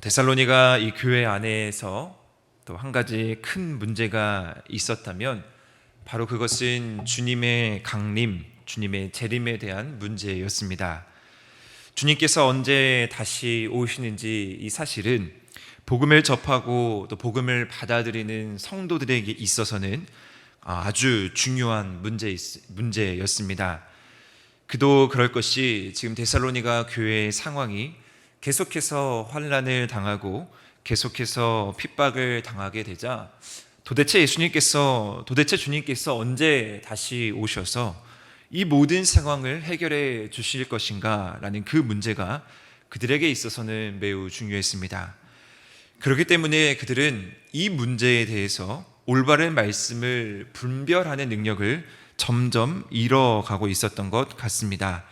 데살로니가 이 교회 안에서 또 한 가지 큰 문제가 있었다면 바로 그것은 주님의 강림, 주님의 재림에 대한 문제였습니다. 주님께서 언제 다시 오시는지 이 사실은 복음을 접하고 또 복음을 받아들이는 성도들에게 있어서는 아주 중요한 문제였습니다. 그도 그럴 것이 지금 데살로니가 교회의 상황이 계속해서 환난을 당하고 계속해서 핍박을 당하게 되자 도대체 주님께서 언제 다시 오셔서 이 모든 상황을 해결해 주실 것인가 라는 그 문제가 그들에게 있어서는 매우 중요했습니다. 그렇기 때문에 그들은 이 문제에 대해서 올바른 말씀을 분별하는 능력을 점점 잃어가고 있었던 것 같습니다.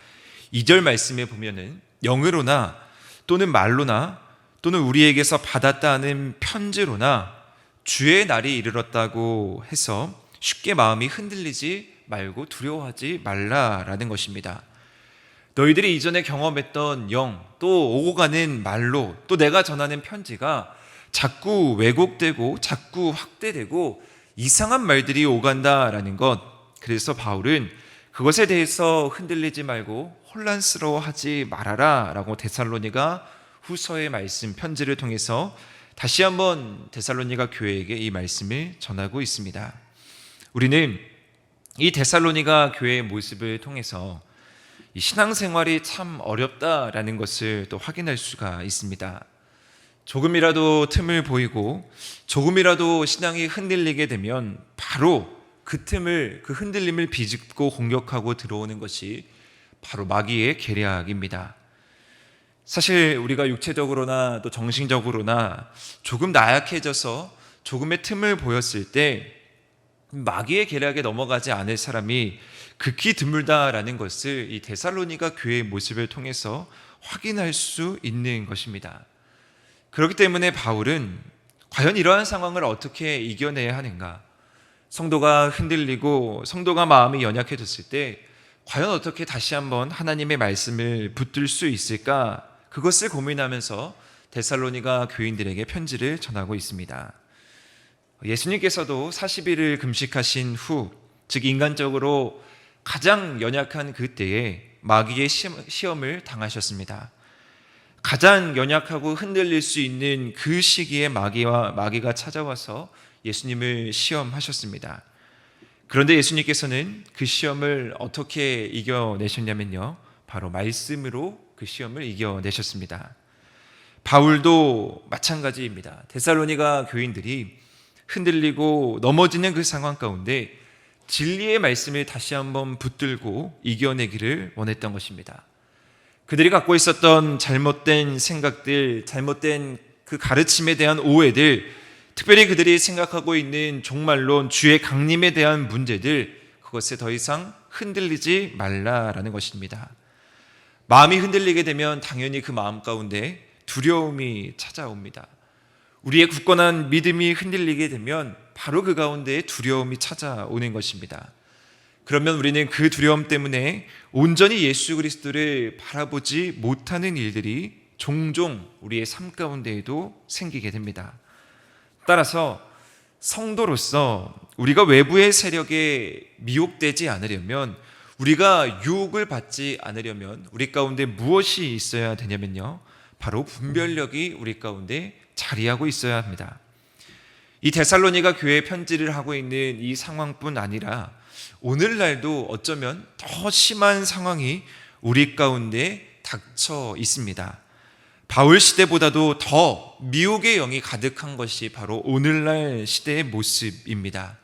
2절 말씀에 보면은 영으로나 또는 말로나 또는 우리에게서 받았다는 편지로나 주의 날이 이르렀다고 해서 쉽게 마음이 흔들리지 말고 두려워하지 말라라는 것입니다. 너희들이 이전에 경험했던 영, 또 오고 가는 말로, 또 내가 전하는 편지가 자꾸 왜곡되고 자꾸 확대되고 이상한 말들이 오간다라는 것. 그래서 바울은 그것에 대해서 흔들리지 말고 혼란스러워하지 말아라 라고 데살로니가 후서의 말씀 편지를 통해서 다시 한번 데살로니가 교회에게 이 말씀을 전하고 있습니다. 우리는 이 데살로니가 교회의 모습을 통해서 이 신앙생활이 참 어렵다라는 것을 또 확인할 수가 있습니다. 조금이라도 틈을 보이고 조금이라도 신앙이 흔들리게 되면 바로 그 흔들림을 비집고 공격하고 들어오는 것이 바로 마귀의 계략입니다. 사실 우리가 육체적으로나 또 정신적으로나 조금 나약해져서 조금의 틈을 보였을 때 마귀의 계략에 넘어가지 않을 사람이 극히 드물다라는 것을 이 데살로니가 교회의 모습을 통해서 확인할 수 있는 것입니다. 그렇기 때문에 바울은 과연 이러한 상황을 어떻게 이겨내야 하는가? 성도가 흔들리고 성도가 마음이 연약해졌을 때 과연 어떻게 다시 한번 하나님의 말씀을 붙들 수 있을까? 그것을 고민하면서 데살로니가 교인들에게 편지를 전하고 있습니다. 예수님께서도 40일을 금식하신 후, 즉 인간적으로 가장 연약한 그때에 마귀의 시험을 당하셨습니다. 가장 연약하고 흔들릴 수 있는 그 시기에 마귀가 찾아와서 예수님을 시험하셨습니다. 그런데 예수님께서는 그 시험을 어떻게 이겨내셨냐면요, 바로 말씀으로 그 시험을 이겨내셨습니다. 바울도 마찬가지입니다. 데살로니가 교인들이 흔들리고 넘어지는 그 상황 가운데 진리의 말씀을 다시 한번 붙들고 이겨내기를 원했던 것입니다. 그들이 갖고 있었던 잘못된 생각들, 잘못된 그 가르침에 대한 오해들, 특별히 그들이 생각하고 있는 종말론, 주의 강림에 대한 문제들, 그것에 더 이상 흔들리지 말라라는 것입니다. 마음이 흔들리게 되면 당연히 그 마음 가운데 두려움이 찾아옵니다. 우리의 굳건한 믿음이 흔들리게 되면 바로 그 가운데 두려움이 찾아오는 것입니다. 그러면 우리는 그 두려움 때문에 온전히 예수 그리스도를 바라보지 못하는 일들이 종종 우리의 삶 가운데에도 생기게 됩니다. 따라서 성도로서 우리가 외부의 세력에 미혹되지 않으려면, 우리가 유혹을 받지 않으려면 우리 가운데 무엇이 있어야 되냐면요, 바로 분별력이 우리 가운데 자리하고 있어야 합니다. 이 데살로니가 교회에 편지를 하고 있는 이 상황뿐 아니라 오늘날도 어쩌면 더 심한 상황이 우리 가운데 닥쳐 있습니다. 바울 시대보다도 더 미혹의 영이 가득한 것이 바로 오늘날 시대의 모습입니다.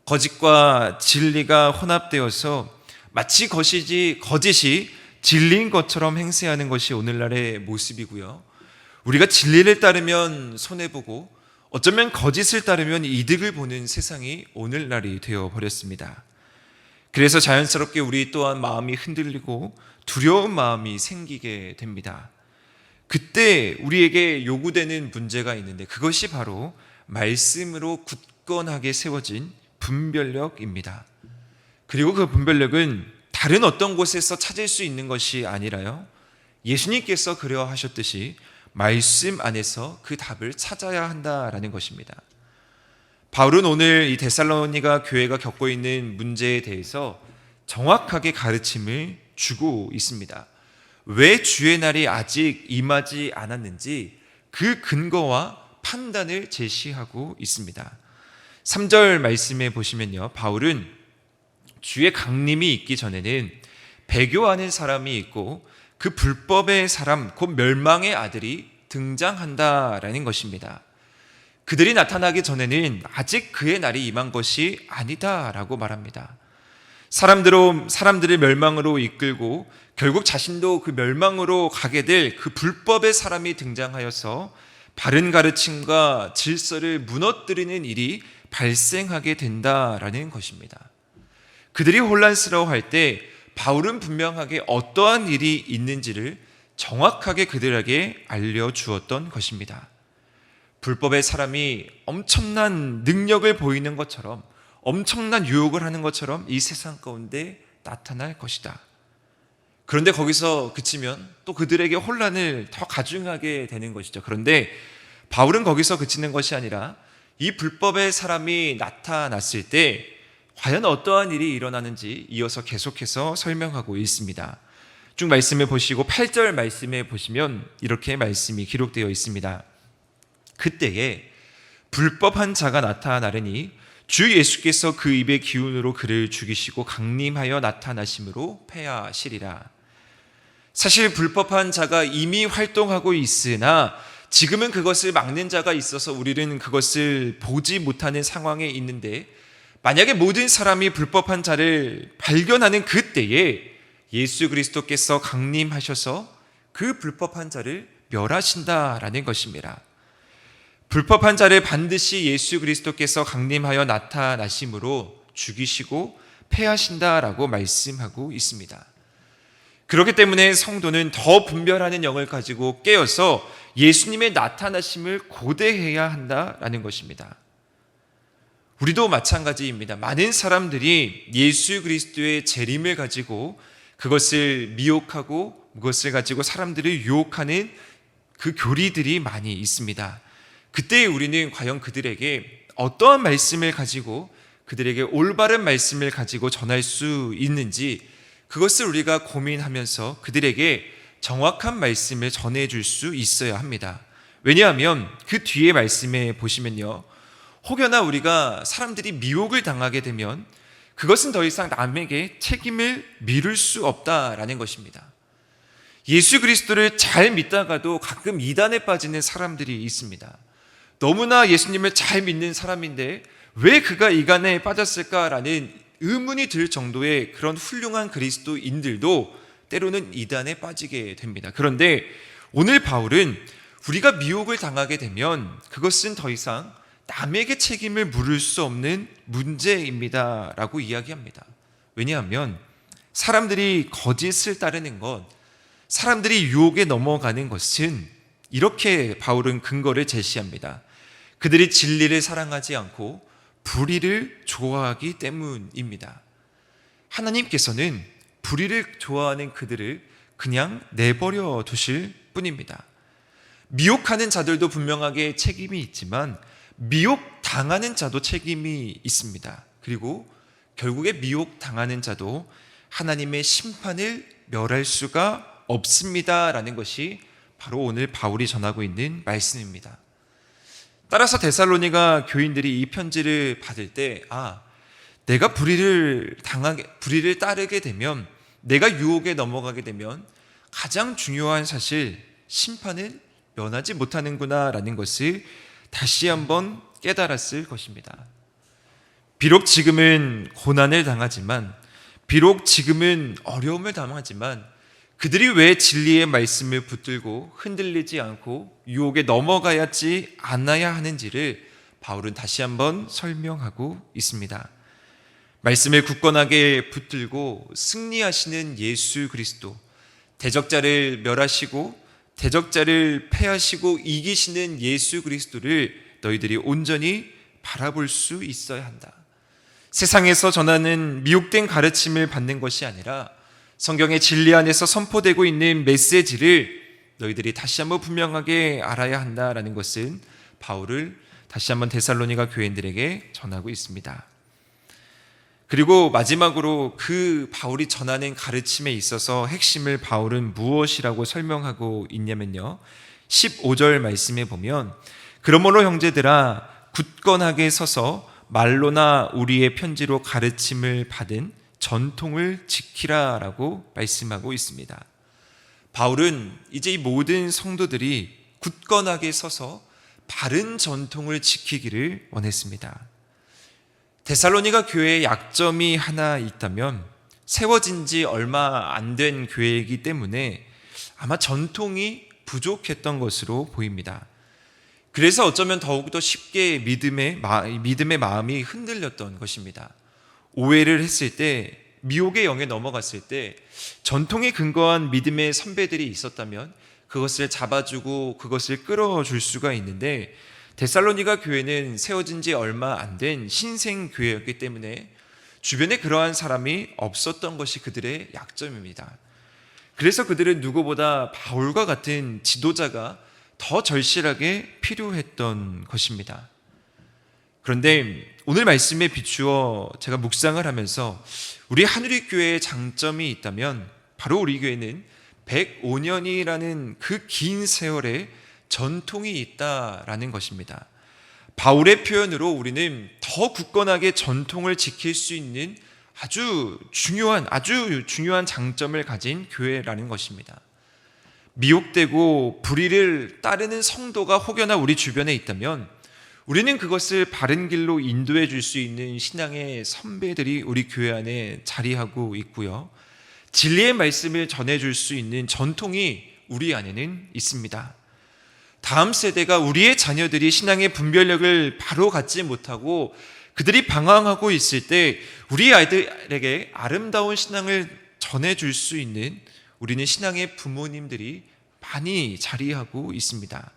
거짓과 진리가 혼합되어서 마치 거짓이 진리인 것처럼 행세하는 것이 오늘날의 모습이고요. 우리가 진리를 따르면 손해보고 어쩌면 거짓을 따르면 이득을 보는 세상이 오늘날이 되어버렸습니다. 그래서 자연스럽게 우리 또한 마음이 흔들리고 두려운 마음이 생기게 됩니다. 그때 우리에게 요구되는 문제가 있는데 그것이 바로 말씀으로 굳건하게 세워진 분별력입니다. 그리고 그 분별력은 다른 어떤 곳에서 찾을 수 있는 것이 아니라요, 예수님께서 그려 하셨듯이 말씀 안에서 그 답을 찾아야 한다라는 것입니다. 바울은 오늘 이 데살로니가 교회가 겪고 있는 문제에 대해서 정확하게 가르침을 주고 있습니다. 왜 주의 날이 아직 임하지 않았는지 그 근거와 판단을 제시하고 있습니다. 3절 말씀에 보시면요, 바울은 주의 강림이 있기 전에는 배교하는 사람이 있고 그 불법의 사람, 곧 멸망의 아들이 등장한다라는 것입니다. 그들이 나타나기 전에는 아직 그의 날이 임한 것이 아니다라고 말합니다. 사람들을 멸망으로 이끌고 결국 자신도 그 멸망으로 가게 될 그 불법의 사람이 등장하여서 바른 가르침과 질서를 무너뜨리는 일이 발생하게 된다라는 것입니다. 그들이 혼란스러워할 때 바울은 분명하게 어떠한 일이 있는지를 정확하게 그들에게 알려주었던 것입니다. 불법의 사람이 엄청난 능력을 보이는 것처럼, 엄청난 유혹을 하는 것처럼 이 세상 가운데 나타날 것이다. 그런데 거기서 그치면 또 그들에게 혼란을 더 가중하게 되는 것이죠. 그런데 바울은 거기서 그치는 것이 아니라 이 불법의 사람이 나타났을 때 과연 어떠한 일이 일어나는지 이어서 계속해서 설명하고 있습니다. 쭉 말씀을 보시고 8절 말씀에 보시면 이렇게 말씀이 기록되어 있습니다. 그때에 불법한 자가 나타나려니 주 예수께서 그 입의 기운으로 그를 죽이시고 강림하여 나타나심으로 패하시리라. 사실 불법한 자가 이미 활동하고 있으나 지금은 그것을 막는 자가 있어서 우리는 그것을 보지 못하는 상황에 있는데, 만약에 모든 사람이 불법한 자를 발견하는 그때에 예수 그리스도께서 강림하셔서 그 불법한 자를 멸하신다라는 것입니다. 불법한 자를 반드시 예수 그리스도께서 강림하여 나타나심으로 죽이시고 패하신다라고 말씀하고 있습니다. 그렇기 때문에 성도는 더 분별하는 영을 가지고 깨어서 예수님의 나타나심을 고대해야 한다라는 것입니다. 우리도 마찬가지입니다. 많은 사람들이 예수 그리스도의 재림을 가지고 그것을 미혹하고 그것을 가지고 사람들을 유혹하는 그 교리들이 많이 있습니다. 그때 우리는 과연 그들에게 어떠한 말씀을 가지고, 그들에게 올바른 말씀을 가지고 전할 수 있는지, 그것을 우리가 고민하면서 그들에게 정확한 말씀을 전해줄 수 있어야 합니다. 왜냐하면 그 뒤에 말씀에 보시면요, 혹여나 우리가 사람들이 미혹을 당하게 되면 그것은 더 이상 남에게 책임을 미룰 수 없다라는 것입니다. 예수 그리스도를 잘 믿다가도 가끔 이단에 빠지는 사람들이 있습니다. 너무나 예수님을 잘 믿는 사람인데 왜 그가 이단에 빠졌을까라는 의문이 들 정도의 그런 훌륭한 그리스도인들도 때로는 이단에 빠지게 됩니다. 그런데 오늘 바울은 우리가 미혹을 당하게 되면 그것은 더 이상 남에게 책임을 물을 수 없는 문제입니다 라고 이야기합니다. 왜냐하면 사람들이 거짓을 따르는 것, 사람들이 유혹에 넘어가는 것은 이렇게 바울은 근거를 제시합니다. 그들이 진리를 사랑하지 않고 불의를 좋아하기 때문입니다. 하나님께서는 불의를 좋아하는 그들을 그냥 내버려 두실 뿐입니다. 미혹하는 자들도 분명하게 책임이 있지만 미혹당하는 자도 책임이 있습니다. 그리고 결국에 미혹당하는 자도 하나님의 심판을 멸할 수가 없습니다 라는 것이 바로 오늘 바울이 전하고 있는 말씀입니다. 따라서 데살로니가 교인들이 이 편지를 받을 때, 내가 불의를 따르게 되면, 내가 유혹에 넘어가게 되면 가장 중요한 사실, 심판을 면하지 못하는구나 라는 것을 다시 한번 깨달았을 것입니다. 비록 지금은 고난을 당하지만, 비록 지금은 어려움을 당하지만 그들이 왜 진리의 말씀을 붙들고 흔들리지 않고 유혹에 넘어가야지 않아야 하는지를 바울은 다시 한번 설명하고 있습니다. 말씀을 굳건하게 붙들고 승리하시는 예수 그리스도, 대적자를 멸하시고 대적자를 패하시고 이기시는 예수 그리스도를 너희들이 온전히 바라볼 수 있어야 한다. 세상에서 전하는 미혹된 가르침을 받는 것이 아니라 성경의 진리 안에서 선포되고 있는 메시지를 너희들이 다시 한번 분명하게 알아야 한다라는 것은 바울을 다시 한번 데살로니가 교인들에게 전하고 있습니다. 그리고 마지막으로 그 바울이 전하는 가르침에 있어서 핵심을 바울은 무엇이라고 설명하고 있냐면요, 15절 말씀에 보면 그러므로 형제들아 굳건하게 서서 말로나 우리의 편지로 가르침을 받은 전통을 지키라 라고 말씀하고 있습니다. 바울은 이제 이 모든 성도들이 굳건하게 서서 바른 전통을 지키기를 원했습니다. 데살로니가 교회에 약점이 하나 있다면 세워진 지 얼마 안 된 교회이기 때문에 아마 전통이 부족했던 것으로 보입니다. 그래서 어쩌면 더욱더 쉽게 믿음의 마음이 흔들렸던 것입니다. 오해를 했을 때, 미혹의 영에 넘어갔을 때 전통에 근거한 믿음의 선배들이 있었다면 그것을 잡아주고 그것을 끌어줄 수가 있는데, 데살로니가 교회는 세워진 지 얼마 안 된 신생 교회였기 때문에 주변에 그러한 사람이 없었던 것이 그들의 약점입니다. 그래서 그들은 누구보다 바울과 같은 지도자가 더 절실하게 필요했던 것입니다. 그런데 오늘 말씀에 비추어 제가 묵상을 하면서 우리 한우리 교회의 장점이 있다면 바로 우리 교회는 105년이라는 그 긴 세월에 전통이 있다라는 것입니다. 바울의 표현으로 우리는 더 굳건하게 전통을 지킬 수 있는 아주 중요한 장점을 가진 교회라는 것입니다. 미혹되고 불의를 따르는 성도가 혹여나 우리 주변에 있다면 우리는 그것을 바른 길로 인도해 줄 수 있는 신앙의 선배들이 우리 교회 안에 자리하고 있고요, 진리의 말씀을 전해줄 수 있는 전통이 우리 안에는 있습니다. 다음 세대가, 우리의 자녀들이 신앙의 분별력을 바로 갖지 못하고 그들이 방황하고 있을 때 우리 아이들에게 아름다운 신앙을 전해줄 수 있는 우리는 신앙의 부모님들이 많이 자리하고 있습니다.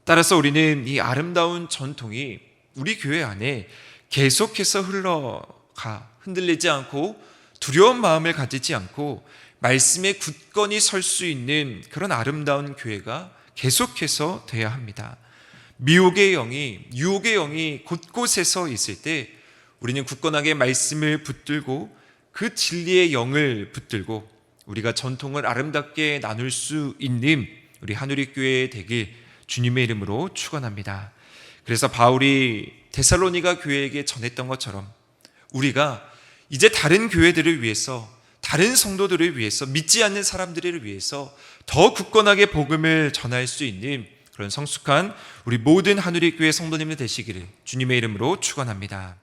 따라서 우리는 이 아름다운 전통이 우리 교회 안에 계속해서 흘러가 흔들리지 않고 두려운 마음을 가지지 않고 말씀에 굳건히 설 수 있는 그런 아름다운 교회가 계속해서 돼야 합니다. 미혹의 영이, 유혹의 영이 곳곳에서 있을 때 우리는 굳건하게 말씀을 붙들고 그 진리의 영을 붙들고 우리가 전통을 아름답게 나눌 수 있는 우리 한우리 교회 되길 주님의 이름으로 축원합니다. 그래서 바울이 데살로니가 교회에게 전했던 것처럼 우리가 이제 다른 교회들을 위해서, 다른 성도들을 위해서, 믿지 않는 사람들을 위해서 더 굳건하게 복음을 전할 수 있는 그런 성숙한 우리 모든 한우리 교회 성도님들 되시기를 주님의 이름으로 축원합니다.